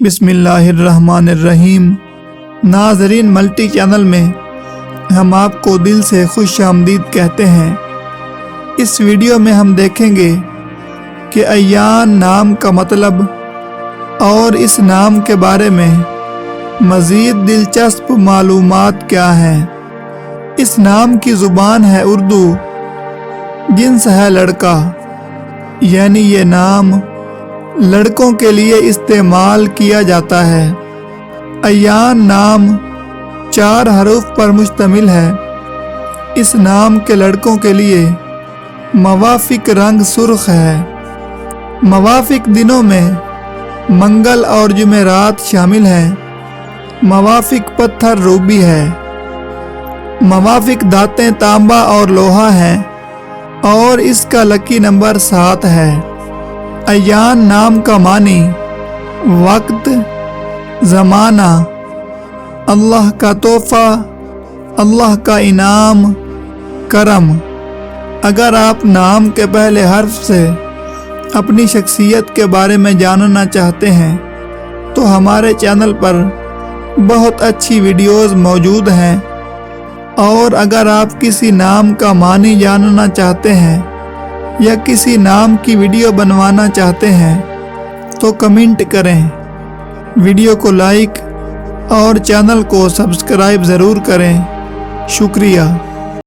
बिस्मिल्लाहिर्रहमानिर्रहीम। नाज़रीन, multi channel में हम आपको दिल से खुश आमदीद कहते हैं। इस वीडियो में हम देखेंगे कि अय्यान नाम का मतलब और इस नाम के बारे में मज़ीद दिलचस्प मालूमात क्या हैं। इस नाम की ज़ुबान है उर्दू, जिन्स है लड़का, यानी ये नाम लड़कों के लिए इस्तेमाल किया जाता है। अय्यान नाम 4 हरूफ पर मुश्तमिल है। इस नाम के लड़कों के लिए मवाफिक रंग सुर्ख है। मवाफिक दिनों में मंगल और जुमेरात शामिल हैं। मवाफिक पत्थर रूबी है। मवाफिक दातें तांबा और लोहा हैं और इसका लकी नंबर 7 है। अय्यान नाम का मानी वक्त, ज़माना, अल्लाह का तोहफ़ा, अल्लाह का इनाम, करम। अगर आप नाम के पहले हर्फ से अपनी शख्सियत के बारे में जानना चाहते हैं तो हमारे चैनल पर बहुत अच्छी वीडियोस मौजूद हैं। और अगर आप किसी नाम का मानी जानना चाहते हैं या किसी नाम की वीडियो बनवाना चाहते हैं तो कमेंट करें, वीडियो को लाइक और चैनल को सब्सक्राइब ज़रूर करें। शुक्रिया।